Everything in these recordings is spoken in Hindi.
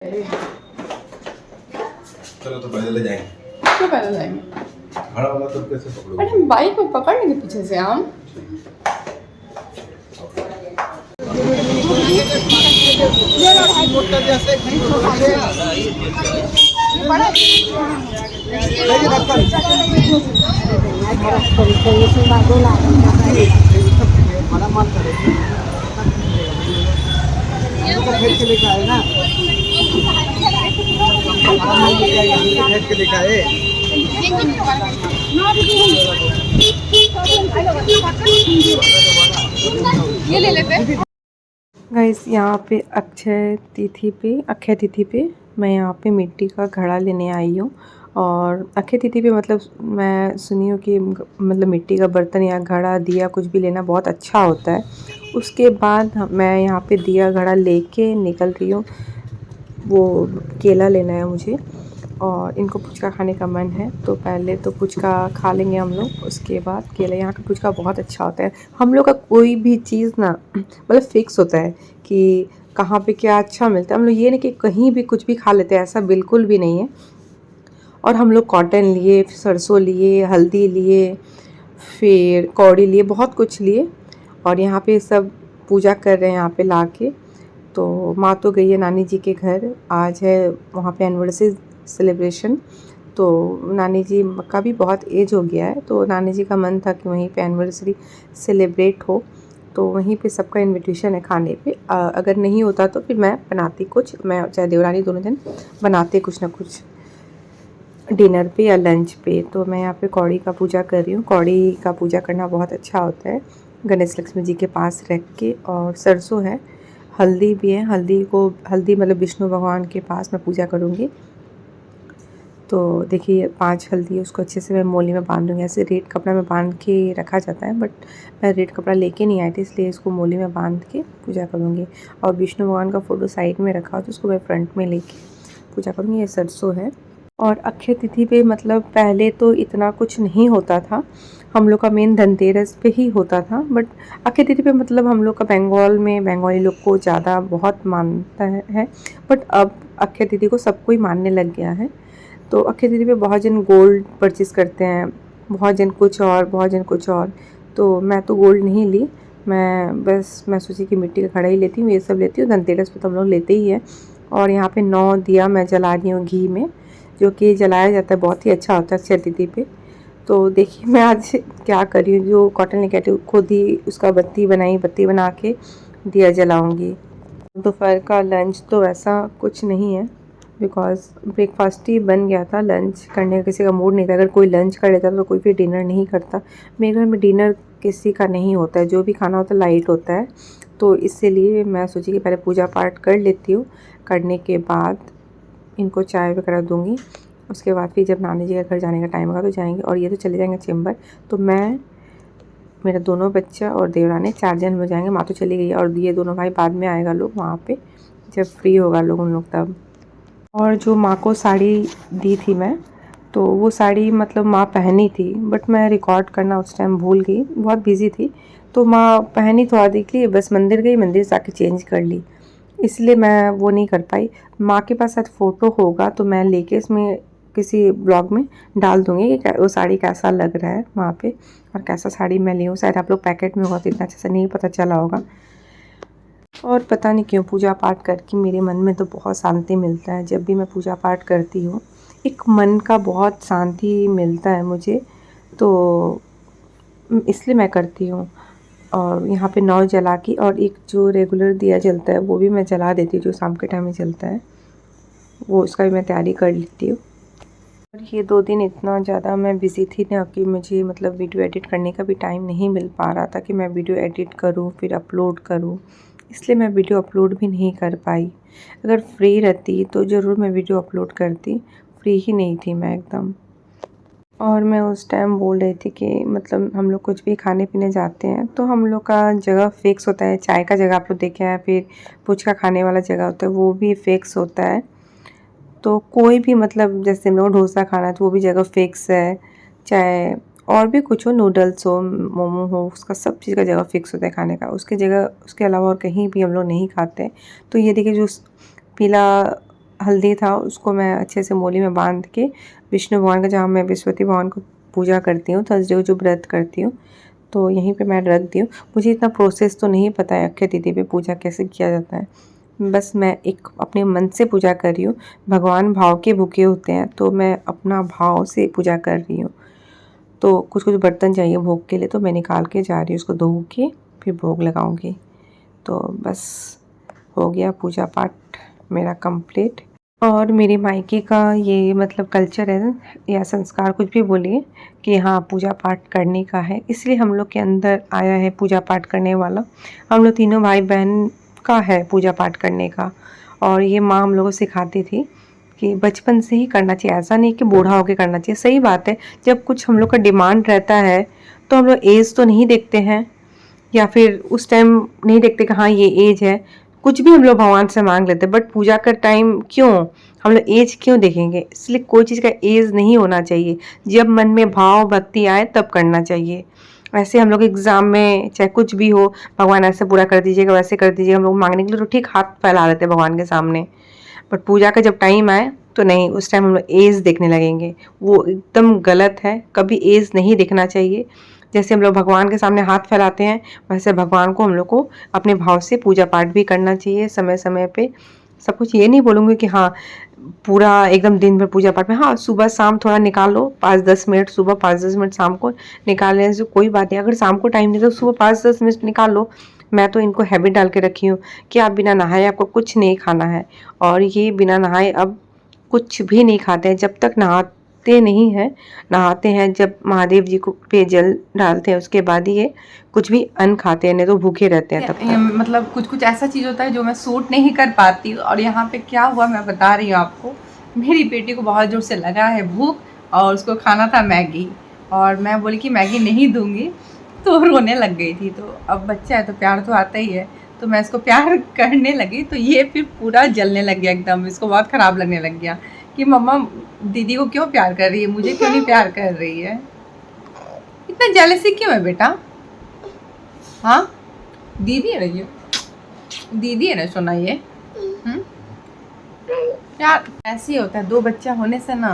चलो तो पैदल जाएंगे। क्यों पैदल जाएंगे? खड़ा होगा तो कैसे पकड़ोगे? अरे बाइक को पकड़ लेंगे पीछे से हम। ये ले लेते हैं। गाइस यहाँ पे अक्षय तिथि पे मैं यहाँ पे मिट्टी का घड़ा लेने आई हूँ। और अक्षय तिथि पे मतलब मैं सुनी हूँ कि मतलब मिट्टी का बर्तन या घड़ा दिया कुछ भी लेना बहुत अच्छा होता है। उसके बाद मैं यहाँ पे दिया घड़ा लेके निकल रही हूँ। वो केला लेना है मुझे और इनको पुचका खाने का मन है, तो पहले तो पुचका खा लेंगे हम लोग, उसके बाद केला। यहाँ का पुचका बहुत अच्छा होता है। हम लोग का कोई भी चीज़ ना मतलब फ़िक्स होता है कि कहाँ पे क्या अच्छा मिलता है। हम लोग ये नहीं कि कहीं भी कुछ भी खा लेते हैं, ऐसा बिल्कुल भी नहीं है। और हम लोग कॉटन लिए, सरसों लिए, हल्दी लिए, फिर कौड़ी लिए, बहुत कुछ लिए। और यहाँ पे सब पूजा कर रहे हैं यहाँ पे ला के। तो माँ तो गई है नानी जी के घर, आज है वहाँ पे एनिवर्सरी सेलिब्रेशन। तो नानी जी का भी बहुत एज हो गया है, तो नानी जी का मन था कि वहीं पे एनिवर्सरी सेलिब्रेट हो, तो वहीं पे सबका इनविटेशन है खाने पे। अगर नहीं होता तो फिर मैं बनाती कुछ, मैं चाहे देवरानी दोनों दिन बनाते कुछ ना कुछ डिनर पे या लंच पे। तो मैं यहाँ पे कौड़ी का पूजा कर रही हूँ। कौड़ी का पूजा करना बहुत अच्छा होता है, गणेश लक्ष्मी जी के पास रख के। और सरसों है, हल्दी भी है। हल्दी मतलब विष्णु भगवान के पास मैं पूजा करूँगी। तो देखिए 5 हल्दी है, उसको अच्छे से मैं मोली में बांधूँगी। ऐसे रेड कपड़ा में बांध के रखा जाता है, बट मैं रेड कपड़ा लेके नहीं आई थी, इसलिए इसको मोली में बांध के पूजा करूँगी। और विष्णु भगवान का फ़ोटो साइड में रखा हो तो उसको मैं फ्रंट में लेके पूजा करूँगी। ये सरसों है। और अक्षय तिथि पे मतलब पहले तो इतना कुछ नहीं होता था, हम लोग का मेन धनतेरस पे ही होता था। बट अक्षय तिथि पे मतलब हम लोग का बंगाली लोग को ज़्यादा बहुत मानता है। बट अब अक्षय तिथि को सब कोई मानने लग गया है। तो अक्षय तृतीया पे बहुत जन गोल्ड परचेज़ करते हैं, बहुत जन कुछ और, बहुत जन कुछ और। तो मैं तो गोल्ड नहीं ली, मैं सोची कि मिट्टी का घड़ा ही लेती हूँ, ये सब लेती हूँ। धनतेरस पे तो हम लोग लेते ही है। और यहाँ पे 9 दिया मैं जला रही हूँ घी में, जो कि जलाया जाता है, बहुत ही अच्छा होता है अक्षय तृतीया पे। तो देखिए मैं आज क्या कर रही हूँ, जो कॉटन लेके आई थी खुद ही उसका बत्ती बना के दिया जलाऊँगी। दोपहर का लंच तो ऐसा कुछ नहीं है, बिकॉज़ ब्रेकफास्ट ही बन गया था। लंच करने का किसी का मूड नहीं था। अगर कोई लंच कर लेता तो कोई फिर डिनर नहीं करता। मेरे घर में डिनर किसी का नहीं होता है, जो भी खाना होता है लाइट होता है। तो इसीलिए मैं सोची कि पहले पूजा पाठ कर लेती हूँ, करने के बाद इनको चाय वगैरह दूँगी। उसके बाद फिर जब नानी जी के घर जाने का टाइम होगा तो जाएंगे। और ये तो चले जाएंगे चेंबर। तो मैं, मेरा दोनों बच्चा और देवरानी 4 जन हो जाएंगे। माँ तो चली गई है और ये दोनों भाई बाद में आएगा लोग वहाँ पे, जब फ्री होगा लोग उन लोग तब। और जो माँ को साड़ी दी थी मैं, तो वो साड़ी मतलब माँ पहनी थी, बट मैं रिकॉर्ड करना उस टाइम भूल गई, बहुत बिजी थी। तो माँ पहनी थोड़ा देख ली, बस मंदिर गई, मंदिर से आके चेंज कर ली, इसलिए मैं वो नहीं कर पाई। माँ के पास शायद फ़ोटो होगा तो मैं लेके इसमें किसी ब्लॉग में डाल दूँगी कि वो साड़ी कैसा लग रहा है वहाँ पे, और कैसा साड़ी मैं ली हूँ। शायद आप लोग पैकेट में होगा तो इतना अच्छे से नहीं पता चला होगा। और पता नहीं क्यों पूजा पाठ करके मेरे मन में तो बहुत शांति मिलता है। जब भी मैं पूजा पाठ करती हूँ, एक मन का बहुत शांति मिलता है मुझे, तो इसलिए मैं करती हूँ। और यहाँ पे 9 जला के, और एक जो रेगुलर दिया जलता है वो भी मैं जला देती हूँ, जो शाम के टाइम में जलता है, वो उसका भी मैं तैयारी कर लेती हूँ। और ये 2 दिन इतना ज़्यादा मैं बिज़ी थी ना कि मुझे मतलब वीडियो एडिट करने का भी टाइम नहीं मिल पा रहा था कि मैं वीडियो एडिट करूँ फिर अपलोड करूँ, इसलिए मैं वीडियो अपलोड भी नहीं कर पाई। अगर फ्री रहती तो ज़रूर मैं वीडियो अपलोड करती, फ्री ही नहीं थी मैं एकदम। और मैं उस टाइम बोल रही थी कि मतलब हम लोग कुछ भी खाने पीने जाते हैं तो हम लोग का जगह फ़िक्स होता है। चाय का जगह आप लोग देखे हैं, फिर पुचका खाने वाला जगह होता है वो भी फ़िक्स होता है। तो कोई भी मतलब जैसे हम लोग डोसा खाना है तो वो भी जगह फ़िक्स है, चाहे और भी कुछ हो, नूडल्स हो, मोमो हो, उसका सब चीज़ का जगह फ़िक्स होता है खाने का। उसके अलावा और कहीं भी हम लोग नहीं खाते। तो ये देखिए जो पीला हल्दी था उसको मैं अच्छे से मोली में बांध के विष्णु भगवान का, जहाँ मैं बृहस्पति भगवान को पूजा करती हूँ, थर्सडे को जो व्रत करती हूँ, तो यहीं पे मैं रख दी हूँ। मुझे इतना प्रोसेस तो नहीं पता है अक्षय तृतीया पे पूजा कैसे किया जाता है, बस मैं एक अपने मन से पूजा कर रही हूँ। भगवान भाव के भूखे होते हैं, तो मैं अपना भाव से पूजा कर रही हूँ। तो कुछ कुछ बर्तन चाहिए भोग के लिए, तो मैं निकाल के जा रही हूँ, उसको धो के फिर भोग लगाऊंगी। तो बस हो गया पूजा पाठ मेरा कंप्लीट। और मेरे मायके का ये मतलब कल्चर है या संस्कार, कुछ भी बोलिए, कि हाँ पूजा पाठ करने का है, इसलिए हम लोग के अंदर आया है पूजा पाठ करने वाला। हम लोग तीनों भाई बहन का है पूजा पाठ करने का। और ये माँ हम लोगों को सिखाती थी कि बचपन से ही करना चाहिए, ऐसा नहीं कि बूढ़ा होके करना चाहिए। सही बात है, जब कुछ हम लोग का डिमांड रहता है तो हम लोग एज तो नहीं देखते हैं, या फिर उस टाइम नहीं देखते कि हाँ ये एज है, कुछ भी हम लोग भगवान से मांग लेते हैं। बट पूजा का टाइम क्यों हम लोग एज क्यों देखेंगे? इसलिए कोई चीज़ का एज नहीं होना चाहिए, जब मन में भाव भक्ति आए तब करना चाहिए। ऐसे हम लोग एग्ज़ाम में चाहे कुछ भी हो, भगवान ऐसे पूरा कर दीजिएगा, वैसे कर दीजिएगा, हम लोग मांगने के लिए तो ठीक हाथ फैला लेते हैं भगवान के सामने। बट पूजा का जब टाइम आए तो नहीं, उस टाइम हम लोग एज देखने लगेंगे, वो एकदम गलत है। कभी एज नहीं देखना चाहिए। जैसे हम लोग भगवान के सामने हाथ फैलाते हैं, वैसे भगवान को हम लोग को अपने भाव से पूजा पाठ भी करना चाहिए समय समय पे। सब कुछ ये नहीं बोलूँगी कि हाँ पूरा एकदम दिन भर पूजा पाठ में, हाँ सुबह शाम थोड़ा निकाल लो, 5-10 मिनट सुबह, 5-10 मिनट शाम को निकाल लेने से कोई बात नहीं। अगर शाम को टाइम नहीं तो सुबह 5-10 मिनट निकाल लो। मैं तो इनको हैबिट डाल के रखी हूँ कि आप बिना नहाए आपको कुछ नहीं खाना है, और ये बिना नहाए अब कुछ भी नहीं खाते हैं जब तक नहाते नहीं हैं। नहाते हैं जब महादेव जी को पे जल डालते हैं, उसके बाद ही ये कुछ भी अन्न खाते हैं, नहीं तो भूखे रहते हैं तब तक। मतलब कुछ कुछ ऐसा चीज़ होता है जो मैं सूट नहीं कर पाती। और यहाँ पे क्या हुआ मैं बता रही हूँ आपको। मेरी बेटी को बहुत जोर से लगा है भूख, और उसको खाना था मैगी, और मैं बोली कि मैगी नहीं दूंगी, तो रोने लग गई थी। तो अब बच्चा है तो प्यार तो आता ही है, तो मैं इसको प्यार करने लगी तो ये फिर पूरा जलने लग गया एकदम। इसको बहुत ख़राब लगने लग गया कि मम्मा दीदी को क्यों प्यार कर रही है, मुझे क्यों नहीं प्यार कर रही है। इतना जेलसी क्यों है बेटा? हाँ दीदी है ना, ये दीदी है ना सोना ये। यार ऐसे ही होता है, दो बच्चा होने से ना,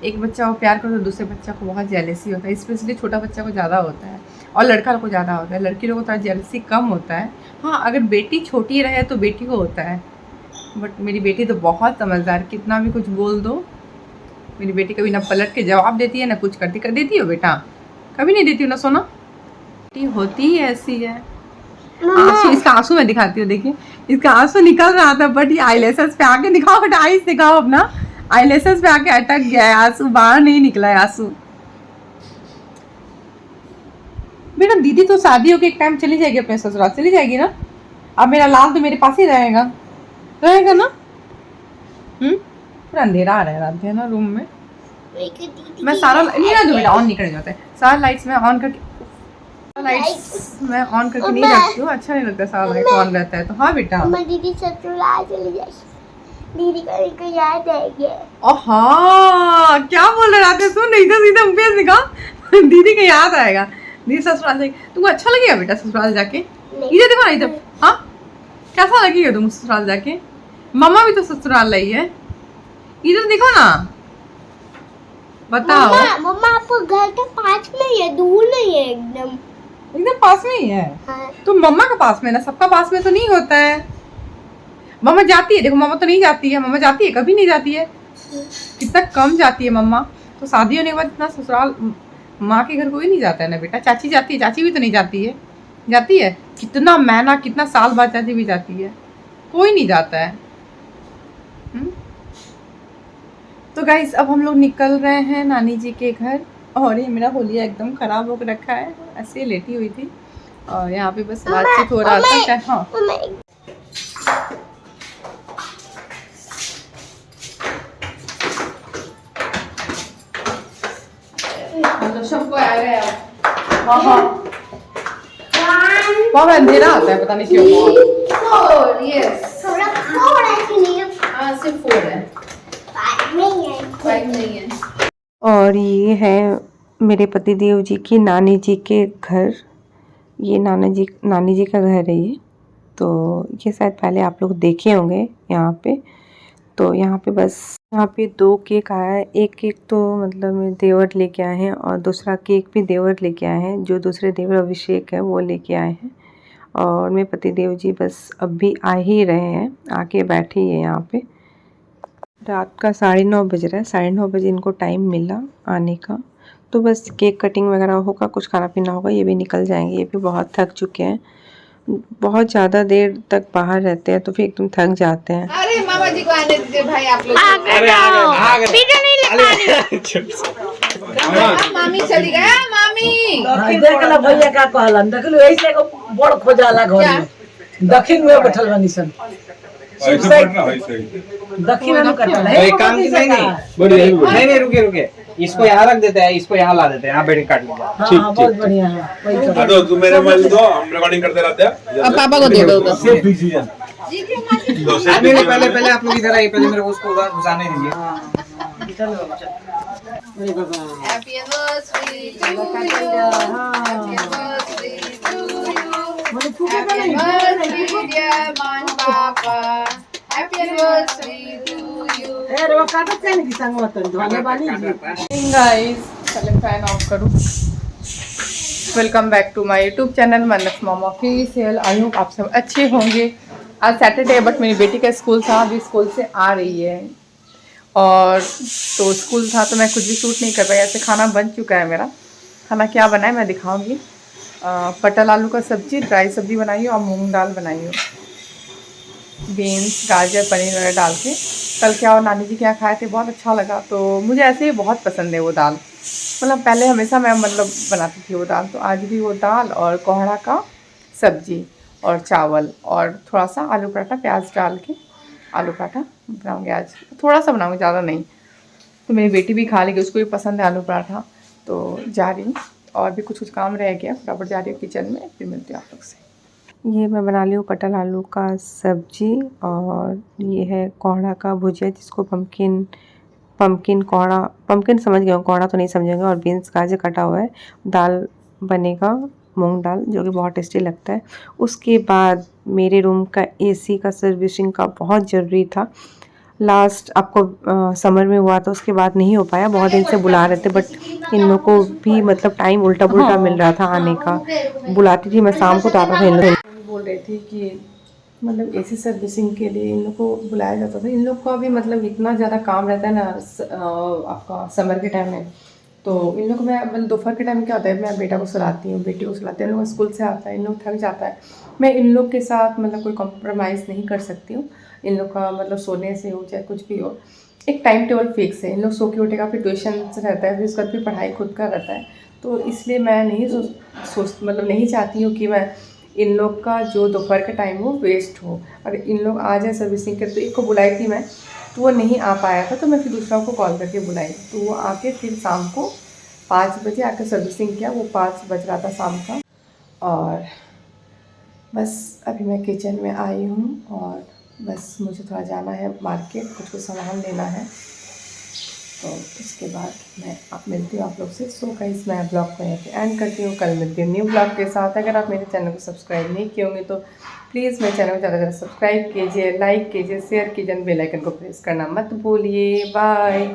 एक बच्चा को प्यार करो तो दूसरे बच्चा को बहुत जेलसी होता है। स्पेशली छोटा बच्चा को ज़्यादा होता है और लड़का को ज़्यादा होता है, लड़की लोगों को थोड़ा जेलसी कम होता है। हाँ अगर बेटी छोटी रहे तो बेटी को होता है, बट मेरी बेटी तो बहुत समझदार, कितना भी कुछ बोल दो मेरी बेटी कभी ना पलट के जवाब देती है ना कुछ करती। कर देती हो बेटा? कभी नहीं देती हो ना सोना। बेटी होती ही ऐसी है। आंसू, इसका आंसू मैं दिखाती हूँ, देखिए इसका आंसू निकल रहा था, बट ये आईलेसेस पे आके दिखाओ बेटा, आईज दिखाओ अपना। आईलेसेस पे आके अटक गया है आंसू, बाहर नहीं निकला है आंसू। बेटा दीदी तो शादी होके एक टाइम चली जाएगी अपने ससुराल, चली जाएगी ना। अब मेरा लाल तो मेरे पास ही रहेगा, रहेगा ना। पूरा अंधेरा आ रहा है ना रूम में। मैं सारा नहीं ना, जो बेटा ऑन नहीं करने जाता है, सारा लाइट्स मैं ऑन करके, लाइट्स मैं ऑन करके नहीं रखती हूँ, अच्छा नहीं लगता सारा लाइट ऑन रहता है तो। हाँ बेटा दीदी ससुराल चली जाएगी, दीदी को लेकर याद आएगी। हाँ क्या बोल रहे रात में, सुन नहीं तो सीधा मुझे सिखा दीदी के याद आएगा, दीदी ससुराल जाएगी। तुमको अच्छा लगेगा बेटा ससुराल जाके? इधर देखो ना, इधर। हाँ कैसा लगेगा तुम ससुराल जाके? मम्मा भी तो ससुराल रही है, इधर देखो ना, बताओ। मम्मा आपको घर के पास में ही है, दूर नहीं है, एकदम एकदम पास में ही है। हाँ। तो मम्मा का पास में ना, सबका पास में तो नहीं होता है। मम्मा जाती है, देखो मम्मा तो नहीं जाती है, मम्मा जाती है कभी नहीं जाती है, कितना कम जाती है मम्मा। तो शादी होने के बाद इतना ससुराल माँ के घर कोई नहीं जाता है ना बेटा। चाची जाती है, चाची भी तो नहीं जाती है, जाती है कितना महीना कितना साल बाद चाची भी जाती है, कोई नहीं जाता है। तो गाइस अब हम लोग निकल रहे हैं नानी जी के घर, और ये मेरा होलिया एकदम ख़राब होकर रखा है, ऐसे लेटी हुई थी और यहाँ पे बस बातचीत हो रहा था। क्या? हाँ मतलब सबको आ गए अब। हाँ हाँ वहाँ अंधेरा आता है, पता नहीं क्यों। 4 यस, थोड़ा 4 है कि नहीं? हाँ सिर्फ 4 है, 5 नहीं है, 5 नहीं है। और ये है मेरे पति देव जी की नानी जी के घर, ये नानी जी का घर है ये। तो ये शायद पहले आप लोग देखे होंगे यहाँ पे। तो यहाँ पे बस यहाँ पे 2 केक आया है। एक केक तो मतलब मेरे देवर लेके आए हैं और दूसरा केक भी देवर लेके आए हैं। जो दूसरे देवर अभिषेक है वो लेके आए हैं और मेरे पतिदेव जी बस अब भी आ ही रहे हैं, आके बैठे ही है यहाँ पे। रात का 9:30 बज रहा है, 9:30 बजे इनको टाइम मिला आने का। तो बस केक कटिंग वगैरह होगा, कुछ खाना पीना होगा, ये भी निकल जाएंगे। ये भी बहुत थक चुके हैं, बहुत ज़्यादा देर तक बाहर रहते हैं तो फिर एकदम थक जाते हैं। अरे मामा जी को आने दीजिए भाई आप लोग। मामी चली गया मामी। देखला भैया का कहलन देखलू ऐसे को बड़ खोजाला घर में दक्षिण में बैठल बनी सन दक्षिण में कटल है। एक काम की नहीं रुके इसको यहाँ रख देते हैं, इसको यहाँ ला देते हैं, यहाँ बैठ काट लीजिए। हां बहुत बढ़िया है। वही करो। दो तुम मेरे मोबाइल दो, हम रिकॉर्डिंग करते रहते हैं। अब पापा को दे दो तो। Safe decision. पहले आप लोग इधर आइए, पहले मेरे को उसको उधर घुसाने दीजिए। चलो अरे बाबा happy anniversary to you. Happy anniversary to you. मुझे फूके का नहीं एनिवर्सरी डियर मान पापा। Happy anniversary to you. अरे वो काटो चैन की संग मत धोने वाली जी। गाइस पहले फैन ऑफ करूं। Welcome back to my YouTube channel Mannat mom official. I hope आप सब अच्छे होंगे। आज सैटरडे है बट मेरी बेटी का स्कूल था, अभी स्कूल से आ रही है और तो स्कूल था तो मैं कुछ भी शूट नहीं कर पाई। ऐसे खाना बन चुका है मेरा। खाना क्या बना है मैं दिखाऊंगी। पटल आलू का सब्जी, ड्राई सब्जी बनाई है और मूंग दाल बनाई है, बीन्स गाजर पनीर वगैरह डाल के। कल क्या और नानी जी क्या खाए थे, बहुत अच्छा लगा। तो मुझे ऐसे ही बहुत पसंद है वो दाल, मतलब पहले हमेशा मैं मतलब बनाती थी वो दाल। तो आज भी वो दाल और कोहड़ा का सब्जी और चावल और थोड़ा सा आलू पराठा प्याज डाल के आलू पराठा बनाऊँगी। आज थोड़ा सा बनाऊँगी, ज़्यादा नहीं। तो मेरी बेटी भी खा लेगी, उसको भी पसंद है आलू पराठा। तो जा रही हूँ और भी कुछ काम रह गया, फटाफट जा रही हूँ किचन में, फिर मिलती हूँ आप लोग से। ये मैं बना ली हूँ पटल आलू का सब्जी और ये है कोहड़ा का भुजिया, जिसको पम्पकिन कोहड़ा, पम्पकिन समझ गया हूँ, कोहड़ा तो नहीं समझेंगे। और बीन्स गाजर कटा हुआ है। दाल बनेगा मूंग दाल, जो कि बहुत टेस्टी लगता है। उसके बाद मेरे रूम का एसी का सर्विसिंग का बहुत ज़रूरी था। लास्ट आपको समर में हुआ था, उसके बाद नहीं हो पाया। बहुत दिन से बुला रहे थे बट इन लोगों को भी मतलब टाइम उल्टा पुल्टा मिल रहा था आने का। बुलाती थी मैं शाम को तो आता था इन लोग। बोल रहे थे कि मतलब एसी सर्विसिंग के लिए इन लोग को बुलाया जाता था। इन लोग का भी मतलब इतना ज़्यादा काम रहता है ना आपका समर के टाइम में। तो इन लोग को मैं मतलब दोपहर के टाइम में क्या होता है, मैं बेटा को सुलाती हूँ, बेटी को सुलाती हूँ, इन लोग स्कूल से आता है, इन लोग थक जाता है। मैं इन लोग के साथ मतलब कोई कॉम्प्रोमाइज़ नहीं कर सकती हूँ। इन लोग का मतलब सोने से हो चाहे कुछ भी हो, एक टाइम टेबल फिक्स है। इन लोग सो के उठेगा, फिर ट्यूशन रहता है, फिर उसके बाद फिर पढ़ाई खुद का रहता है। तो इसलिए मैं नहीं मतलब नहीं चाहती हूँ कि मैं इन लोग का जो दोपहर का टाइम हो वेस्ट हो। अगर इन लोग आ जाए सर्विसिंग के, तो एक को बुलाई थी मैं, तो वो नहीं आ पाया था, तो मैं फिर दूसरा को कॉल करके बुलाई। तो वो आके फिर शाम को 5 बजे आकर सर्विसिंग किया। वो 5 बज रहा था शाम का। और बस अभी मैं किचन में आई हूँ और बस मुझे थोड़ा जाना है मार्केट, कुछ सामान लेना है। तो इसके बाद मैं मिलती हूँ आप लोग से। सो गाइस मैं ब्लॉग को यहाँ पे एंड करती हूँ। कल मिलती हूँ न्यू ब्लॉग के साथ। अगर आप मेरे चैनल को सब्सक्राइब नहीं किए होंगे तो प्लीज़ मेरे चैनल को ज़्यादा से ज़्यादा सब्सक्राइब कीजिए, लाइक कीजिए, शेयर कीजिए, बेल आइकन को प्रेस करना मत भूलिए। बाय।